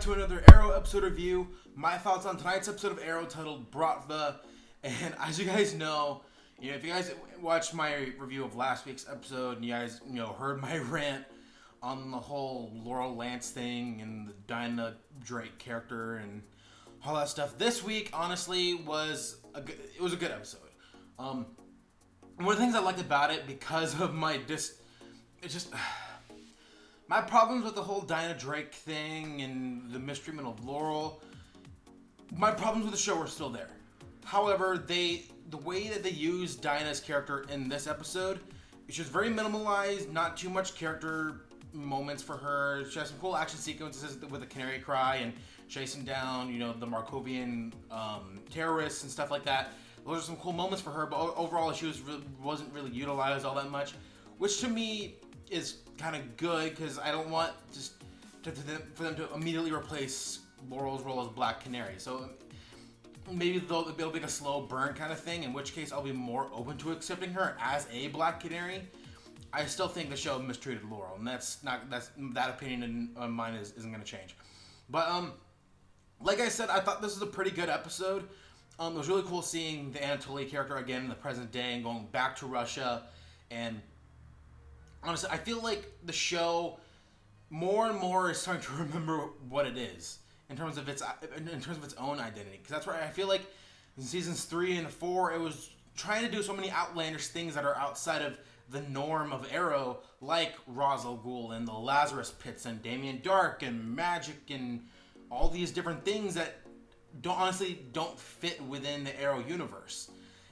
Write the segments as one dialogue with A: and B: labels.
A: to another Arrow episode review. My thoughts on tonight's episode of Arrow titled Bratva. And as you guys know, if you guys watched my review of last week's episode and you guys, heard my rant on the whole Laurel Lance thing and the Dinah Drake character and all that stuff, this week honestly was a good episode. One of the things I liked about it because of my my problems with the whole Dinah Drake thing and the mistreatment of Laurel, my problems with the show are still there. However, the way that they used Dinah's character in this episode, it's just very minimalized, not too much character moments for her. She has some cool action sequences with the Canary Cry and chasing down, the Markovian terrorists and stuff like that. Those are some cool moments for her, but overall she wasn't really utilized all that much, which to me is kind of good because I don't want for them to immediately replace Laurel's role as Black Canary. So maybe it'll be a slow burn kind of thing, in which case I'll be more open to accepting her as a Black Canary. I still think the show mistreated Laurel, and that opinion of mine isn't going to change. But like I said, I thought this was a pretty good episode. It was really cool seeing the Anatoly character again in the present day and going back to Russia. And honestly, I feel like the show more and more is starting to remember what it is in terms of its own identity. Because that's where I feel like in seasons 3 and 4, it was trying to do so many outlandish things that are outside of the norm of Arrow, like Ra's al Ghul and the Lazarus Pits and Damien Dark and magic and all these different things that don't fit within the Arrow universe.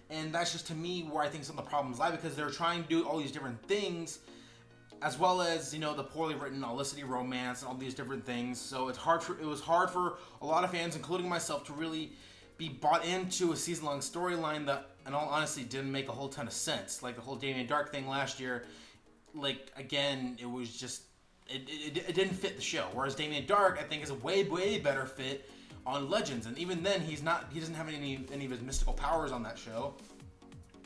A: And that's just, to me, where I think some of the problems lie, because they're trying to do all these different things, as well as, the poorly written Olicity romance and all these different things. So it was hard for a lot of fans, including myself, to really be bought into a season-long storyline that, in all honesty, didn't make a whole ton of sense. Like the whole Damien Dark thing last year, again, it was just, it didn't fit the show. Whereas Damien Dark, I think, is a way, way better fit on Legends, and even then, he doesn't have any of his mystical powers on that show,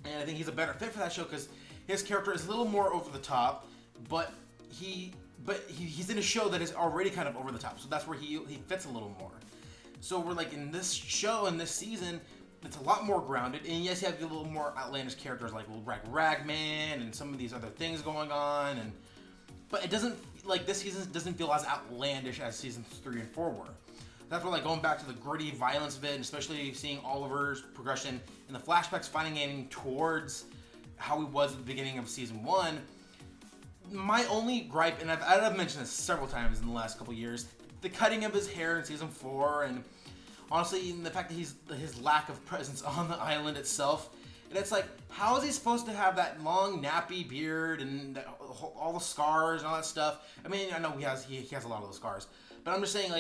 A: and I think he's a better fit for that show because his character is a little more over the top, but he's in a show that is already kind of over the top, so that's where he fits a little more. So we're in this show, in this season, it's a lot more grounded, and yes, you have a little more outlandish characters like Ragman and some of these other things going on, but it doesn't, this season doesn't feel as outlandish as seasons 3 and 4 were. That's where, going back to the gritty violence of it, and especially seeing Oliver's progression in the flashbacks, finding towards how he was at the beginning of season 1. My only gripe, and I've mentioned this several times in the last couple years, the cutting of his hair in season 4, and honestly, the fact that his lack of presence on the island itself. And it's how is he supposed to have that long nappy beard and all the scars and all that stuff? I mean, I know he has a lot of those scars, but I'm just saying,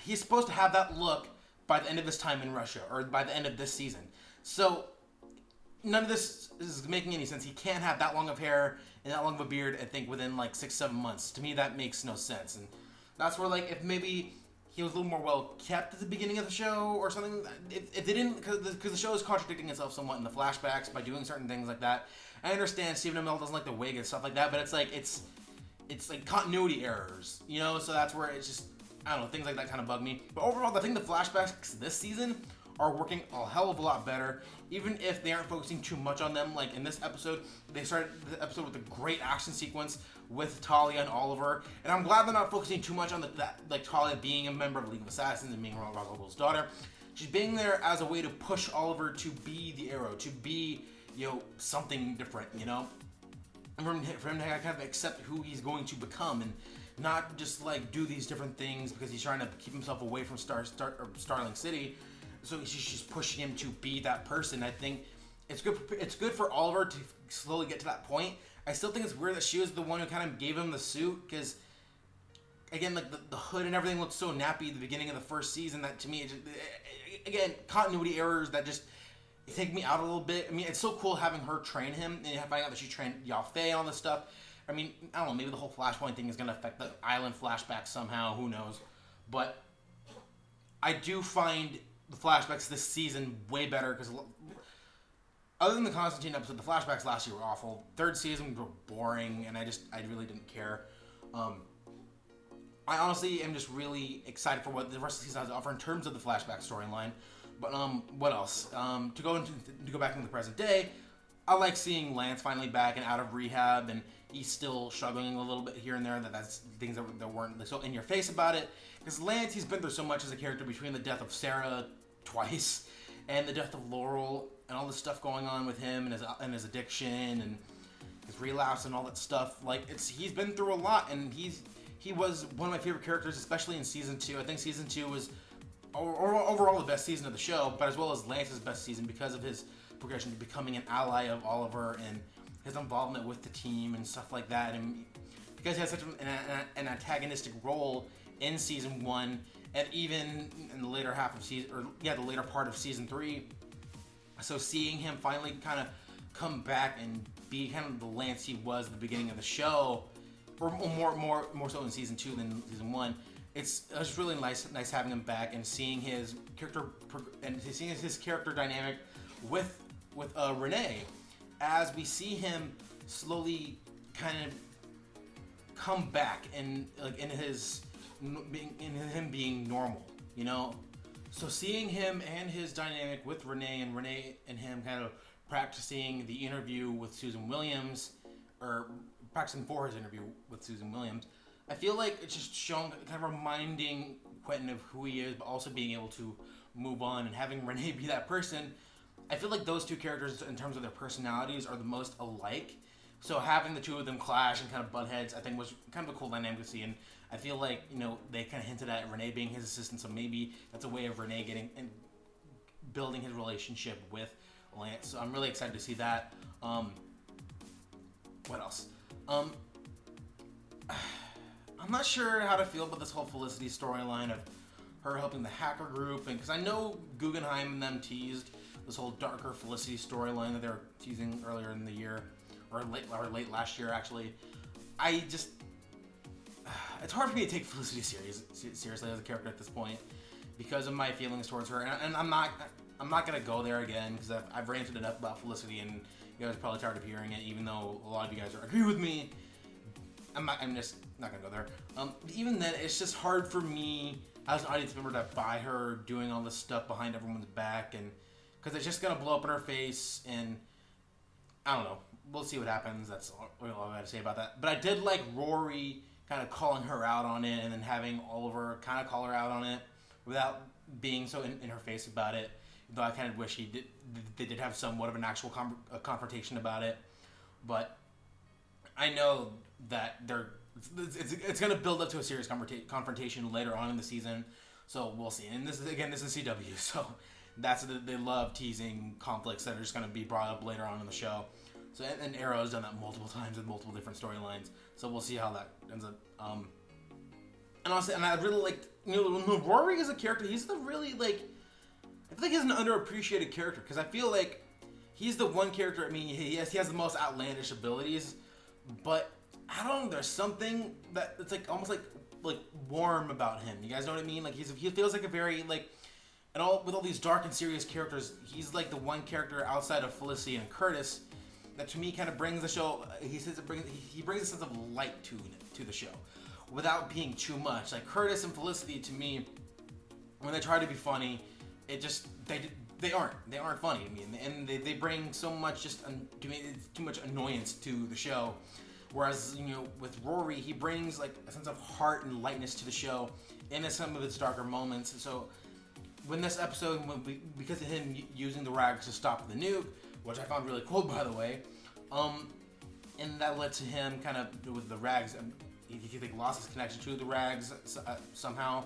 A: he's supposed to have that look by the end of his time in Russia, or by the end of this season. So none of this is making any sense. He can't have that long of hair and that long of a beard, I think, within 6-7 months. To me, that makes no sense. And that's where, if maybe he was a little more well kept at the beginning of the show or something. If they didn't, because the show is contradicting itself somewhat in the flashbacks by doing certain things like that. I understand Stephen Amell doesn't like the wig and stuff like that, but it's continuity errors, So that's where it's just, I don't know, things like that kind of bug me. But overall, I think the flashbacks this season are working a hell of a lot better, even if they aren't focusing too much on them. In this episode, they started the episode with a great action sequence with Talia and Oliver, and I'm glad they're not focusing too much on Talia being a member of the League of Assassins and being Ra's al Ghul's daughter. She's being there as a way to push Oliver to be the Arrow, to be, something different, and for him to kind of accept who he's going to become, and not just do these different things because he's trying to keep himself away from Starling City. So she's pushing him to be that person. I think it's good. It's good for Oliver to slowly get to that point. I still think it's weird that she was the one who kind of gave him the suit, because again, the hood and everything looked so nappy at the beginning of the first season that, to me, again, continuity errors that just take me out a little bit. I mean, it's so cool having her train him and finding out that she trained Yafei and all this stuff. I mean, I don't know, maybe the whole Flashpoint thing is going to affect the island flashback somehow, who knows. But I do find the flashbacks this season way better, because other than the Constantine episode, the flashbacks last year were awful. Third season were boring, and I really didn't care. I honestly am just really excited for what the rest of the season has to offer in terms of the flashback storyline. But what else? To go back into the present day, I like seeing Lance finally back and out of rehab, and he's still struggling a little bit here and there. That's things that weren't so in your face about it. Because Lance, he's been through so much as a character between the death of Sarah twice and the death of Laurel and all this stuff going on with him and his addiction and his relapse and all that stuff. Like he's been through a lot, and he was one of my favorite characters, especially in season 2. I think season 2 was overall the best season of the show, but as well as Lance's best season because of his progression to becoming an ally of Oliver and his involvement with the team and stuff like that, and because he had such an antagonistic role in season 1 and even in the later half of the later part of season 3. So seeing him finally kind of come back and be kind of the Lance he was at the beginning of the show, or more so in season 2 than season 1. It's just really nice having him back and seeing his character his character dynamic with Renee, as we see him slowly kind of come back and like in him being normal, you know. So seeing him and his dynamic with Renee and him kind of practicing the interview with Susan Williams, or practicing for his interview with Susan Williams, I feel like it's just showing, kind of reminding Quentin of who he is, but also being able to move on and having Renee be that person. I feel like those two characters, in terms of their personalities, are the most alike. So having the two of them clash and kind of butt heads, I think was kind of a cool dynamic to see. And I feel like, you know, they kind of hinted at Renee being his assistant, so maybe that's a way of Renee getting and building his relationship with Lance. So I'm really excited to see that. What else? I'm not sure how to feel about this whole Felicity storyline of her helping the hacker group, and because I know Guggenheim and them teased this whole darker Felicity storyline that they were teasing earlier in the year, or late last year actually. It's hard for me to take Felicity seriously as a character at this point because of my feelings towards her, and I'm not gonna go there again because I've ranted enough about Felicity, and you guys are probably tired of hearing it, even though a lot of you guys agree with me. I'm just not gonna go there. Even then, it's just hard for me as an audience member to buy her doing all this stuff behind everyone's back, and because it's just gonna blow up in her face, and I don't know. We'll see what happens. That's all I gotta say about that. But I did like Rory kind of calling her out on it, and then having Oliver kind of call her out on it without being so in her face about it. Though I kind of wish they did have somewhat of an actual confrontation about it. But I know that it's going to build up to a serious confrontation later on in the season, so we'll see. And this is CW, so they love teasing conflicts that are just going to be brought up later on in the show. So and Arrow's done that multiple times with multiple different storylines, so we'll see how that ends up. And honestly, I really liked, Rory as a character. He's the really I feel like he's an underappreciated character because I feel like he's the one character. I mean, he has the most outlandish abilities, but I don't know. There's something that it's almost like warm about him. You guys know what I mean? Like he feels like a very with all these dark and serious characters, he's like the one character outside of Felicity and Curtis that to me kind of brings the show. He brings a sense of light to the show without being too much. Like Curtis and Felicity, to me, when they try to be funny, it just they aren't funny to me, and they bring so much too much annoyance to the show. Whereas, with Rory, he brings a sense of heart and lightness to the show in some of its darker moments. So when this episode, because of him using the rags to stop the nuke, which I found really cool, by the way, and that led to him kind of with the rags, he lost his connection to the rags somehow,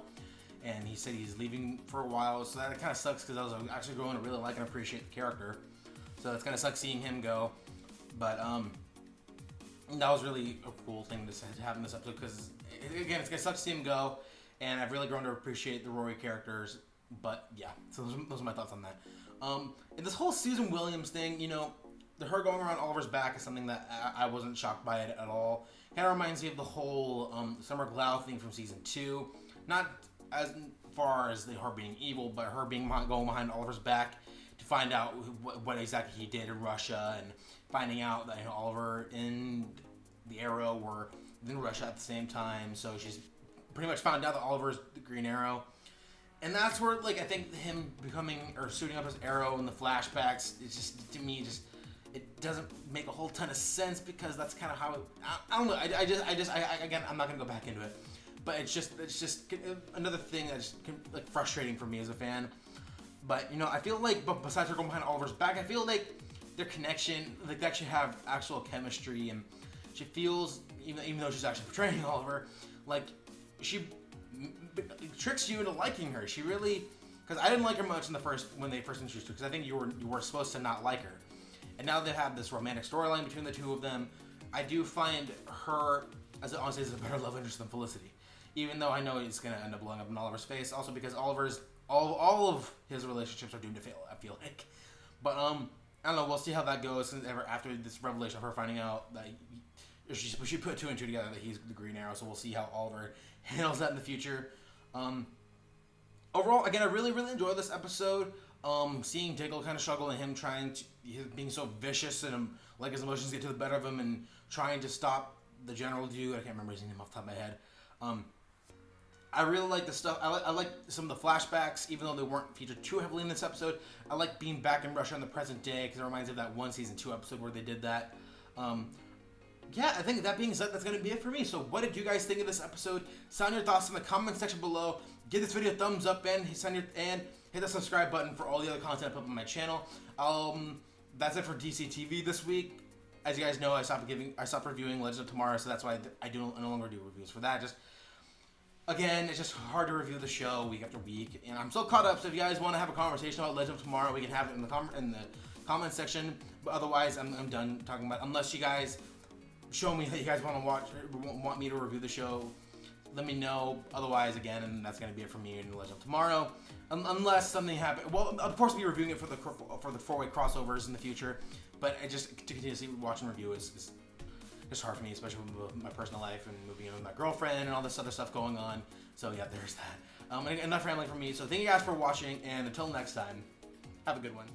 A: and he said he's leaving for a while. So that kind of sucks because I was actually growing to really like and appreciate the character. So it's kind of sucks seeing him go, but that was really a cool thing to have in this episode because, again, it's going to suck to see him go, and I've really grown to appreciate the Rory characters. But, yeah, so those are my thoughts on that. And this whole Susan Williams thing, her going around Oliver's back is something that I wasn't shocked by it at all. Kind of reminds me of the whole Summer Glau thing from Season 2. Not as far as her being evil, but her going behind Oliver's back to find out what exactly he did in Russia, and finding out that Oliver and the Arrow were in Russia at the same time, so she's pretty much found out that Oliver's the Green Arrow. And that's where, like, I think him becoming or suiting up as Arrow in the flashbacks, it's just, to me, just, it doesn't make a whole ton of sense because that's kind of how it, I don't know. Again, I'm not gonna go back into it, but it's just another thing that's like frustrating for me as a fan. But you know, I feel like, but besides her going behind Oliver's back, I feel like their connection, like they actually have actual chemistry, and she feels, even though she's actually portraying Oliver, like she tricks you into liking her. She really, because I didn't like her much in the when they first introduced her, because I think you were supposed to not like her. And now they have this romantic storyline between the two of them. I do find her, as honestly, as a better love interest than Felicity, even though I know it's gonna end up blowing up in Oliver's face. Also because Oliver's all of his relationships are doomed to fail, I feel like. But I don't know. We'll see how that goes. After this revelation of her finding out that she put two and two together that he's the Green Arrow. So we'll see how Oliver handles that in the future. Overall, again, I really enjoyed this episode. Seeing Diggle kind of struggle and him being so vicious and like his emotions get to the better of him and trying to stop the general dude. I can't remember his name off the top of my head. I really like the stuff. I like some of the flashbacks, even though they weren't featured too heavily in this episode. I like being back in Russia in the present day because it reminds me of that one season 2 episode where they did that. Yeah, I think that being said, that's going to be it for me. So what did you guys think of this episode? Sound your thoughts in the comment section below. Give this video a thumbs up and hit the subscribe button for all the other content I put on my channel. That's it for DC TV this week. As you guys know, I stopped reviewing Legends of Tomorrow, so that's why I no longer do reviews for that. Again, it's just hard to review the show week after week, and I'm so caught up. So if you guys want to have a conversation about Legends of Tomorrow, we can have it in the comment section. But otherwise, I'm done talking about. Unless you guys show me that you guys want me to review the show, let me know. Otherwise, again, and that's gonna be it for me in Legends of Tomorrow. Unless something happens. Well, of course, I'll be reviewing it for the 4-way crossovers in the future. But to continuously watch and review is just hard for me, especially with my personal life and moving in with my girlfriend and all this other stuff going on. So yeah, there's that. Enough rambling from me. So thank you guys for watching, and until next time, have a good one.